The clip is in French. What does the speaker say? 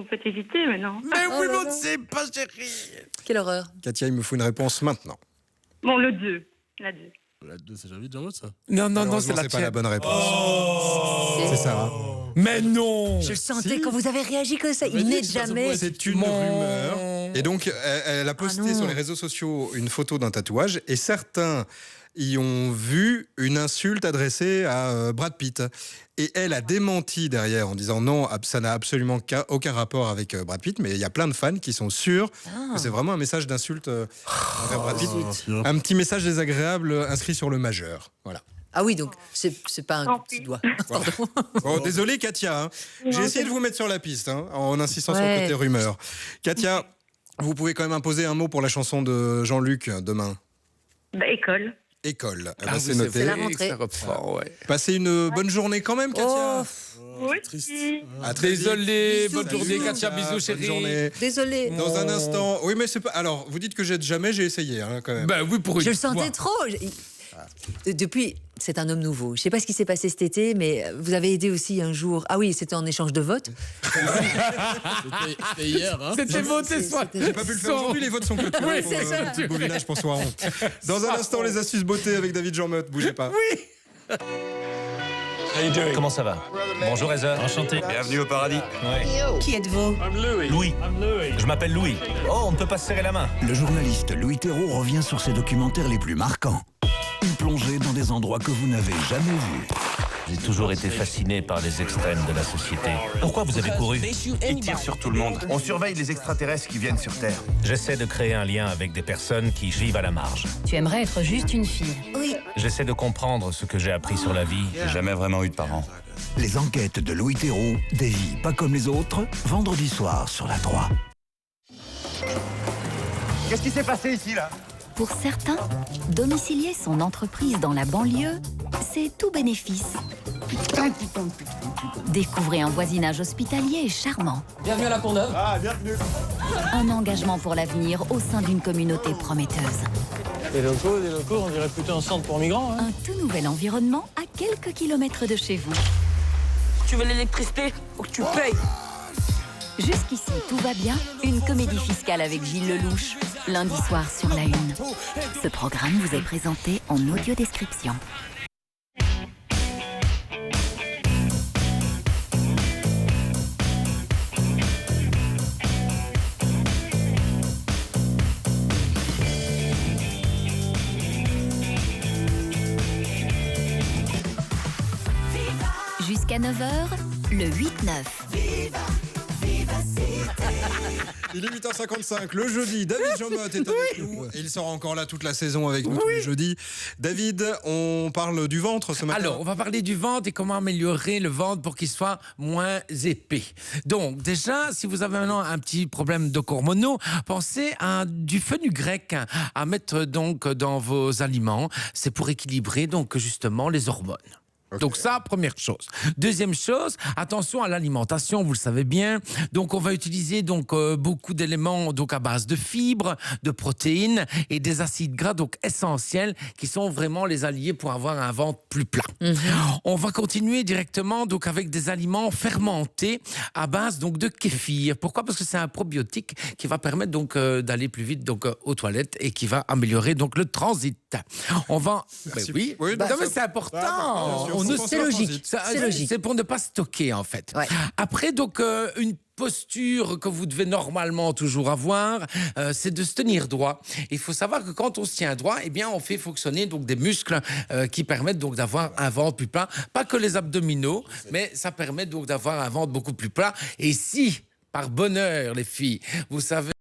Vous faites hésiter maintenant. Mais Oh oui, là mais on ne là. sait pas, chérie. Quelle horreur. Katia, il me faut une réponse maintenant. Bon, le 2. La 2. La 2, c'est David Jean-Maud, ça. Non, non, non, Malheureusement, c'est la c'est pas la tienne. bonne réponse. C'est Sarah. Mais non. Je le sentais Si. quand vous avez réagi que ça. m'avez Il dit n'est que ça se jamais. voit, C'est une Mon- rumeur. Et donc, elle a posté non. sur les réseaux sociaux une photo d'un tatouage et certains y ont vu une insulte adressée à Brad Pitt. Et elle a démenti derrière en disant non, ça n'a absolument aucun rapport avec Brad Pitt, mais il y a plein de fans qui sont sûrs que c'est vraiment un message d'insulte envers Brad Pitt. Un petit message désagréable inscrit sur le majeur. Voilà. Ah oui, donc c'est pas un Tant petit pis. doigt. Voilà. Bon, désolé Katia, hein. J'ai essayé de vous mettre sur la piste en insistant sur le Ouais. côté rumeur. Katia, vous pouvez quand même imposer un mot pour la chanson de Jean-Luc demain. Bah, école. École. Eh ben, Ah oui, c'est noté. c'est la vrai que rentrée. ça reprend, ouais. Passez une bonne journée quand même, Katia. Oui. Triste. À très vite. Désolé, Bisous, bonne journée, bisous. Katia, bisous, Bonne chérie. journée. Désolée. Dans un instant. Oui, mais c'est pas. Alors, vous dites que j'aide jamais, j'ai essayé quand même. Ben oui, pour une Je le fois. sentais trop. Depuis, c'est un homme nouveau. Je ne sais pas ce qui s'est passé cet été, mais vous avez aidé aussi un jour. Ah oui, c'était en échange de vote. C'était hier, hein. C'était voté soit. J'ai pas pu le faire aujourd'hui, les votes sont clôturés Oui, pour c'est ça. le petit bovinage pour Soiron. Dans un instant, les astuces beauté avec David Jean-Motte, bougez pas. Comment ça va? Bonjour Heather. Enchanté. Bienvenue au paradis. Qui êtes-vous? Louis. Je m'appelle Louis. Oh, on ne peut pas se serrer la main. Le journaliste Louis Theroux revient sur ses documentaires les plus marquants. Une plongée dans des endroits que vous n'avez jamais vus. J'ai toujours été fasciné par les extrêmes de la société. Pourquoi vous avez couru? Ils tirent sur tout le monde. On surveille les extraterrestres qui viennent sur Terre. J'essaie de créer un lien avec des personnes qui vivent à la marge. Tu aimerais être juste une fille. Oui. J'essaie de comprendre ce que j'ai appris sur la vie. J'ai jamais vraiment eu de parents. Les enquêtes de Louis Theroux, des vies pas comme les autres, vendredi soir sur la 3. Qu'est-ce qui s'est passé ici, là? Pour certains, domicilier son entreprise dans la banlieue, c'est tout bénéfice. Découvrez un voisinage hospitalier et charmant. Bienvenue à la Courneuve. Ah, bienvenue. Un engagement pour l'avenir au sein d'une communauté prometteuse. Des locaux, on dirait plutôt un centre pour migrants. Hein. Un tout nouvel environnement à quelques kilomètres de chez vous. Tu veux l'électricité? Faut que tu payes. Jusqu'ici, tout va bien. Une comédie fiscale avec Gilles Lelouch. Lundi soir sur La Une. Ce programme vous est présenté en audio description. Jusqu'à 9h, le 8-9. Il est 8h55, le jeudi. David Jean-Motte est avec nous. Et il sera encore là toute la saison avec nous tous les jeudis. David, on parle du ventre ce matin. Alors, on va parler du ventre et comment améliorer le ventre pour qu'il soit moins épais. Donc, déjà, si vous avez maintenant un petit problème de hormonaux, pensez à du fenugrec à mettre donc dans vos aliments. C'est pour équilibrer donc justement les hormones. Okay. Donc ça, première chose. Deuxième chose, attention à l'alimentation, vous le savez bien. Donc on va utiliser donc beaucoup d'éléments donc à base de fibres, de protéines et des acides gras donc essentiels qui sont vraiment les alliés pour avoir un ventre plus plat. On va continuer directement donc avec des aliments fermentés à base donc de kéfir. Pourquoi? Parce que c'est un probiotique qui va permettre donc d'aller plus vite donc aux toilettes et qui va améliorer donc le transit. On va Merci. oui, Oui, non, ça- mais c'est important. Bien sûr. On ne Faut c'est penser au logique. transit. C'est logique. C'est pour ne pas stocker en fait. Ouais. Après donc une posture que vous devez normalement toujours avoir, c'est de se tenir droit. Il faut savoir que quand on se tient droit, eh bien on fait fonctionner donc des muscles qui permettent donc d'avoir un ventre plus plat, pas que les abdominaux, mais ça permet donc d'avoir un ventre beaucoup plus plat. Et si par bonheur les filles, vous savez